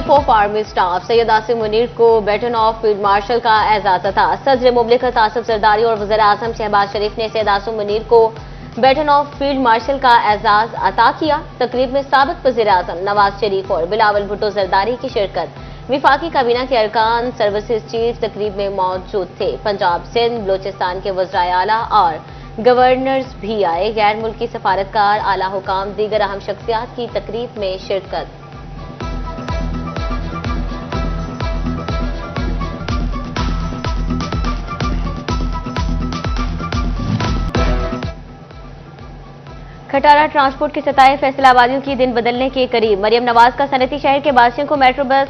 Chief of army staff Syed Asim Munir को baton of field marshal का एजाज अता। सदर मुमलिकत आसिफ जरदारी और वज़ीर आज़म शहबाज शरीफ ने सैयद आसिम मुनीर को बैटन ऑफ फील्ड मार्शल का एजाज अता किया। तकरीब में साबिक वज़ीर आज़म नवाज शरीफ और बिलावल भुट्टो जरदारी की शिरकत। विफाकी काबीना के अरकान, सर्विसेज चीफ तकरीब में मौजूद थे। पंजाब, सिंध, बलोचिस्तान के वज़राए आला और गवर्नर्स भी आए। गैर मुल्की सफारतकार, आला हुकाम, दीगर अहम शख्सियात की तकरीब में शिरकत। खटारा ट्रांसपोर्ट के सताए फैसलाबादियों की दिन बदलने के करीब। मरियम नवाज का सनती शहर के बासियों को मेट्रो बस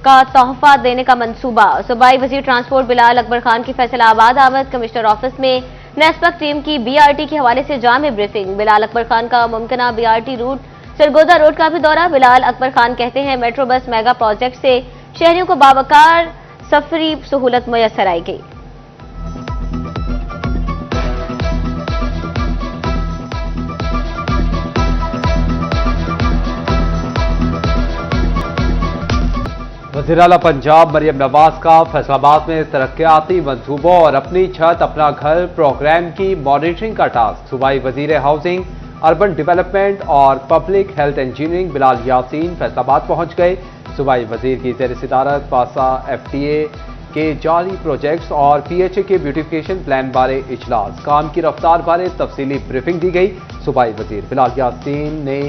का तोहफा देने का मंसूबा। सूबाई वजीर ट्रांसपोर्ट बिलाल अकबर खान की फैसलाबाद आमद। कमिश्नर ऑफिस में नेस्पक टीम की बीआरटी के हवाले से जामे ब्रीफिंग। बिलाल अकबर खान का मुमकिना बीआरटी रूट सरगोदा रोड का भी दौरा। बिलाल अकबर खान कहते हैं मेट्रो बस मेगा प्रोजेक्ट से शहरियों को बावकार सफरी सहूलत मुयसर आएगी। वज़ीर आला पंजाब मरियम नवाज का फैसलाबाद में तरक्याती मंसूबों और अपनी छत अपना घर प्रोग्राम की मॉनिटरिंग का टास्क। सूबाई वजीर हाउसिंग, अर्बन डेवलपमेंट और public health engineering Bilal Yasin Faisalabad पहुंच गए। सूबाई वजीर की ज़ेर सदारत पासा एफटीए के जारी प्रोजेक्ट्स और पीएचए के ब्यूटिफिकेशन प्लान बारे इजलास। काम की रफ्तार बारे तफसीली ब्रीफिंग दी गई। सूबाई वजीर बिलाल यासीन ने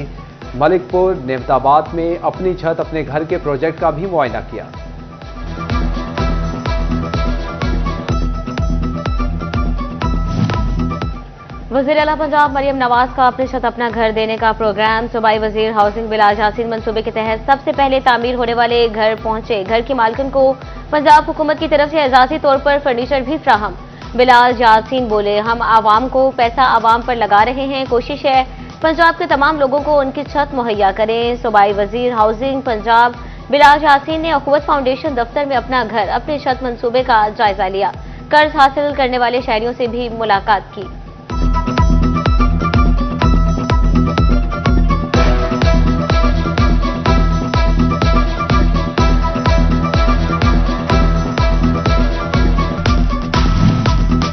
मलिकपुर, नेमताबाद में अपनी छत अपने घर के प्रोजेक्ट का भी मुआयना किया। वज़ीर आला पंजाब मरियम नवाज का अपनी छत अपना घर देने का प्रोग्राम। सूबाई वजीर हाउसिंग बिलाल यासीन मंसूबे के तहत सबसे पहले तामीर होने वाले घर पहुंचे। घर की मालकिन को पंजाब हुकूमत की तरफ से एजाजी तौर पर फर्नीचर भी फ्राहम। बिलाल यासीन बोले, हम आवाम को पैसा आवाम पर लगा रहे हैं। कोशिश है पंजाब के तमाम लोगों को उनकी छत मुहैया करें। सूबाई वजीर हाउसिंग पंजाब बिलाल यासीन ने अखुवत फाउंडेशन दफ्तर में अपना घर अपनी छत मंसूबे का जायजा लिया। कर्ज हासिल करने वाले शहरियों से भी मुलाकात की।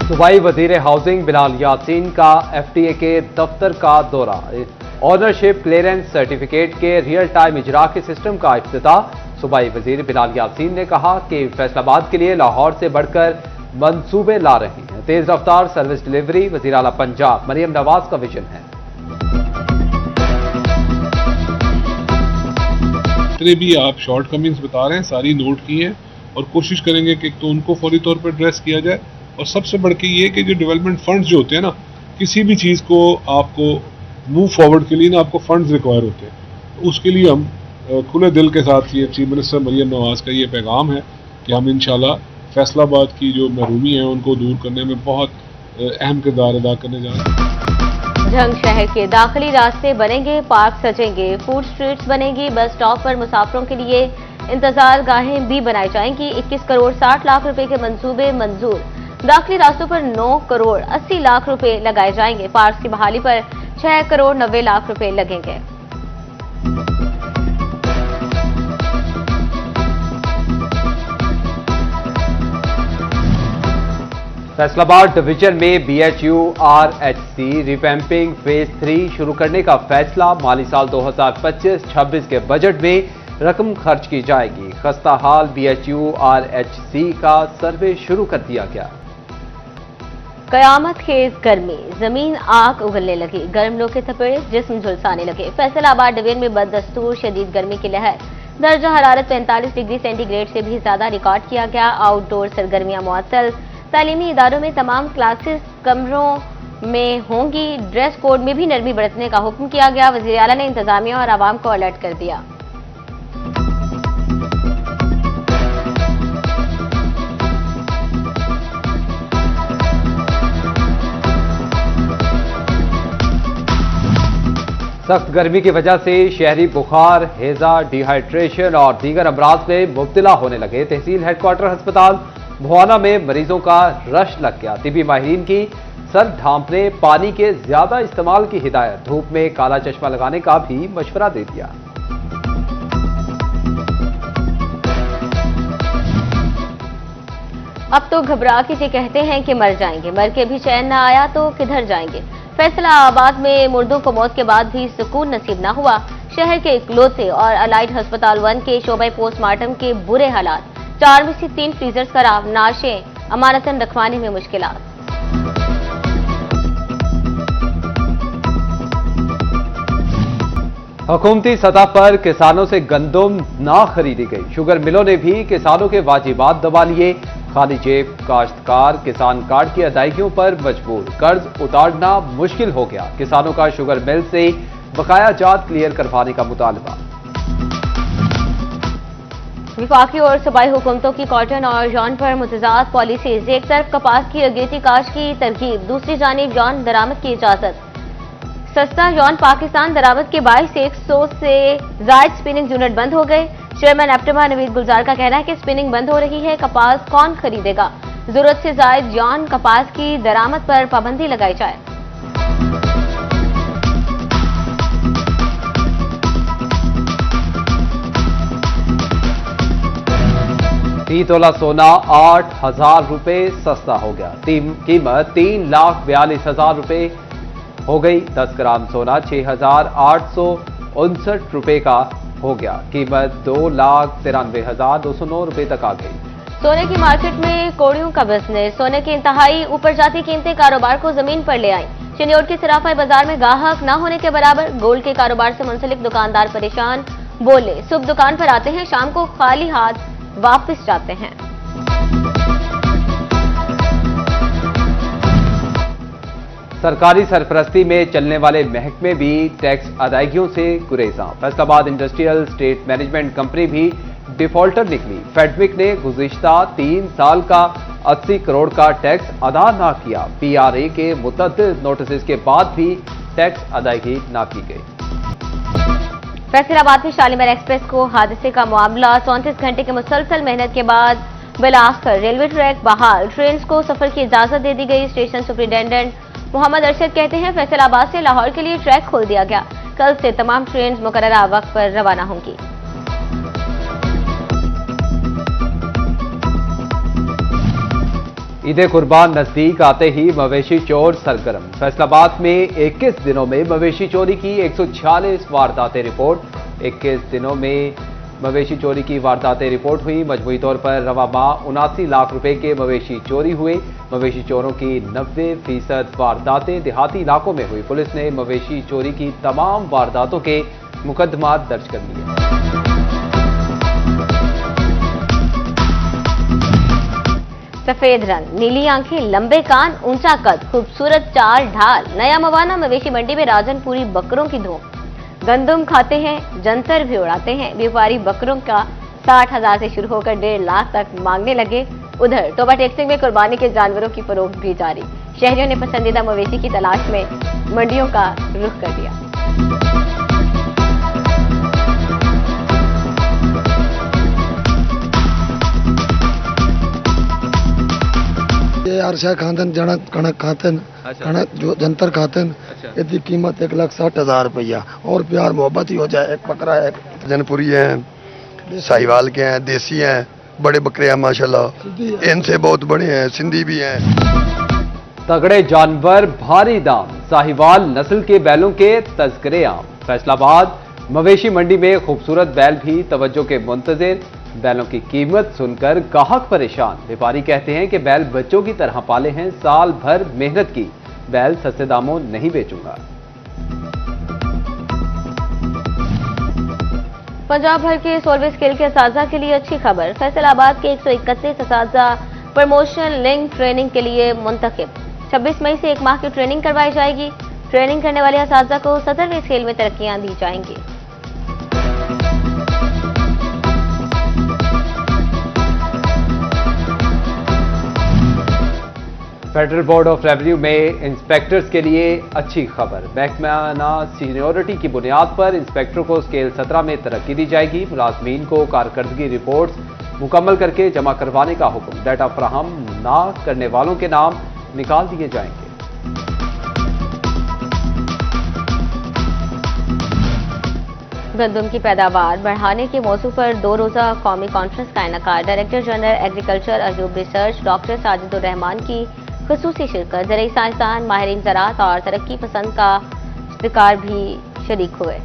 सूबाई वजीर हाउसिंग बिलाल यासीन का एफटीए के दफ्तर का दौरा। ऑनरशिप क्लियरेंस सर्टिफिकेट के रियल टाइम इजरा के सिस्टम का इफ्तिताह। सूबाई वजीर बिलाल यासीन ने कहा कि फैसलाबाद के लिए लाहौर से बढ़कर मंसूबे ला रहे हैं। तेज रफ्तार सर्विस डिलीवरी वज़ीर आला पंजाब मरियम नवाज का विजन है। जितने भी आप शॉर्ट कमिंग्स बता रहे हैं सारी नोट की हैं और कोशिश करेंगे कि तो उनको फौरी तौर पर एड्रेस किया जाए। और सबसे बढ़ के ये कि जो डेवलपमेंट फंड्स जो होते हैं ना, किसी भी चीज़ को आपको मूव फॉरवर्ड के लिए ना आपको फंड्स रिक्वायर होते हैं। तो उसके लिए हम खुले दिल के साथ ये चीफ मिनिस्टर मरियम नवाज का ये पैगाम है कि हम इंशाल्लाह फैसलाबाद की जो महरूमी है उनको दूर करने में बहुत अहम किरदार अदा करने जा रहे हैं। झंग शहर के दाखिली रास्ते बनेंगे, पार्क सजेंगे, फूड स्ट्रीट्स बनेंगी। बस स्टॉप पर मुसाफिरों के लिए इंतजार गाहें भी बनाई जाएंगी। 21 करोड़ 60 लाख रुपए के मंसूबे मंजूर। दाखिली रास्तों पर 9 करोड़ 80 लाख रुपए लगाए जाएंगे। पार्क की बहाली पर 6 करोड़ 90 लाख रुपए लगेंगे। फैसलाबाद डिवीजन में BHURHC रिवैम्पिंग फेज 3 शुरू करने का फैसला। माली साल 2025-26 के बजट में रकम खर्च की जाएगी। खस्ता हाल BHURHC का सर्वे शुरू कर दिया गया। कयामत खेज गर्मी, जमीन आग उगलने लगी। गर्म लोग के थपेड़े जिस्म झुलसाने लगे। फैसलाबाद डिवीजन में बदस्तूर शदीद गर्मी की लहर। दर्जा हरारत 45 डिग्री सेंटीग्रेड से भी ज्यादा रिकॉर्ड किया गया। आउटडोर सरगर्मियां मुअत्तल। तालीमी इदारों में तमाम क्लासेस कमरों में होंगी। ड्रेस कोड में भी नरमी बरतने का हुक्म किया गया। वज़ीर आला ने इंतजामिया और आवाम को अलर्ट कर दिया। सख्त गर्मी की वजह से शहरी बुखार, हैजा, डिहाइड्रेशन और दीगर अमराज में मुब्तला होने लगे। तहसील हेडक्वार्टर अस्पताल भुआना में मरीजों का रश लग गया। तिबी माहिरीन की सर ढांपने, पानी के ज्यादा इस्तेमाल की हिदायत। धूप में काला चश्मा लगाने का भी मशवरा दे दिया। अब तो घबरा के ये कहते हैं कि मर जाएंगे, मर के भी चैन न आया तो किधर जाएंगे। फैसलाबाद में मुर्दों को मौत के बाद भी सुकून नसीब न हुआ। शहर के इकलौते और अलाइड अस्पताल 1 के शोबे पोस्टमार्टम के बुरे हालात, 4 में से 3 फ्रीजर्स खराब, नाशें अमानतन रखवाने में मुश्किलात। हुकूमती सतह पर किसानों से गंदम ना खरीदी गई। शुगर मिलों ने भी किसानों के वाजिबात दबा लिए। खाली जेब काश्तकार किसान कार्ड की अदायगियों पर मजबूर, कर्ज उतारना मुश्किल हो गया। किसानों का शुगर मिल से बकाया जात क्लियर करवाने का मुतालबा। विफाकी और सूबाई हुकूमतों की कॉटन और जॉन पर मुतजाद पॉलिसीज। एक तरफ कपास की अगेती काश की तरकीब, दूसरी जानिब जॉन दरामद की इजाजत। सस्ता जॉन पाकिस्तान दरामद के बायस 100 से जायद स्पिनिंग यूनिट बंद हो गए। चेयरमैन एप्टमा नवीद गुलजार का कहना है कि स्पिनिंग बंद हो रही है, कपास कौन खरीदेगा। जरूरत से जायद जॉन कपास की दरामद पर पाबंदी लगाई जाए। तोला सोना 8,000 रुपए सस्ता हो गया। कीमत 3,42,000 रुपए हो गई। 10 ग्राम सोना 6,859 रुपए का हो गया। कीमत 2,93,209 रुपए तक आ गई। सोने की मार्केट में कोड़ियों का बिजनेस। सोने की इंतहाई ऊपर जाती कीमतें कारोबार को जमीन पर ले आई। चिन्योट के सराफा बाजार में गाहक न होने के बराबर। गोल्ड के कारोबार से मुंसलिक दुकानदार परेशान, बोले सुबह दुकान पर आते हैं, शाम को खाली हाथ वापस जाते हैं। सरकारी सरपरस्ती में चलने वाले महकमे भी टैक्स अदायगियों से गुरेजा। Faisalabad industrial estate management company भी डिफॉल्टर निकली। फेडमिक ने गुज़िश्ता 3 साल का 80 करोड़ का टैक्स अदा न किया। पीआरए के मुतअद्दिद नोटिस के बाद भी टैक्स अदायगी न की गई। फैसलाबाद में शालीमार एक्सप्रेस को हादसे का मामला। 34 घंटे की मुसलसल मेहनत के बाद बिलाखिर रेलवे ट्रैक बहाल, ट्रेन को सफर की इजाजत दे दी गई। स्टेशन सुपरिटेंडेंट मोहम्मद अरशद कहते हैं फैसलाबाद से लाहौर के लिए ट्रैक खोल दिया गया। कल से तमाम ट्रेन मुकर्ररा वक्त पर रवाना होंगी। ईद कुर्बान नजदीक आते ही मवेशी चोर सरगर्म। फैसलाबाद में 21 दिनों में मवेशी चोरी की 146 वारदातें रिपोर्ट। 21 दिनों में मवेशी चोरी की वारदातें रिपोर्ट हुई। मजमूई तौर पर रवा माह 79 लाख रुपए के मवेशी चोरी हुए। मवेशी चोरों की 90% वारदातें देहाती इलाकों में हुई। पुलिस ने मवेशी चोरी की तमाम वारदातों के मुकदमा दर्ज कर लिए। सफेद रंग, नीली आंखें, लंबे कान, ऊंचा कद, खूबसूरत चाल ढाल। नया मवाना मवेशी मंडी में राजनपुरी बकरों की धूम। गंदम खाते हैं, जंतर भी उड़ाते हैं। व्यापारी बकरों का 60,000 से शुरू होकर 1.5 लाख तक मांगने लगे। उधर तोबा टेक्सिंग में कुर्बानी के जानवरों की फरोख्त भी जारी। शहरियों ने पसंदीदा मवेशी की तलाश में मंडियों का रुख कर दिया। अरशा खातन जनक कणक खातन कणक जो जंतर खातन। इसकी कीमत 1,60,000 रुपया। और प्यार मोहब्बत ही हो जाए। एक बकरा है, जनपुरी है, साहिवाल के हैं, देसी हैं, बड़े बकरे हैं माशाल्लाह। इनसे बहुत बड़े हैं, सिंधी भी हैं। तगड़े जानवर भारी दाम, साहिवाल नस्ल के बैलों के तस्करे आम। फैसलाबाद मवेशी मंडी में खूबसूरत बैल भी तवज्जो के मुंतजिर। बैलों की कीमत सुनकर गाहक परेशान। व्यापारी कहते हैं कि बैल बच्चों की तरह पाले हैं, साल भर मेहनत की, बैल सस्ते दामों नहीं बेचूंगा। पंजाब भर के 16वीं स्केल के असातिज़ा के लिए अच्छी खबर। फैसलाबाद के 131 असातिज़ा प्रमोशन लिंक ट्रेनिंग के लिए मुंतखब। 26 मई से 1 माह की ट्रेनिंग करवाई जाएगी। ट्रेनिंग करने वाले असातिज़ा को 17वीं स्केल में तरक्कियां दी जाएंगी। फेडरल बोर्ड ऑफ रेवेन्यू में इंस्पेक्टर्स के लिए अच्छी खबर। महकमाना सीनियोरिटी की बुनियाद पर इंस्पेक्टर को स्केल 17 में तरक्की दी जाएगी। मुलाजमीन को कारकर्दगी रिपोर्ट्स मुकम्मल करके जमा करवाने का हुक्म। डाटा फराहम ना करने वालों के नाम निकाल दिए जाएंगे। गंदम की पैदावार बढ़ाने के मौजू पर 2 रोजा कौमी कॉन्फ्रेंस का इनेकाद। डायरेक्टर जनरल एग्रीकल्चर अजूब रिसर्च डॉक्टर साजिदुर रहमान की खुसूसी शिरकत। ज़राई साइंसदान, माहिरीन ज़राअत और तरक्की पसंद का शिकार भी शरीक हुए।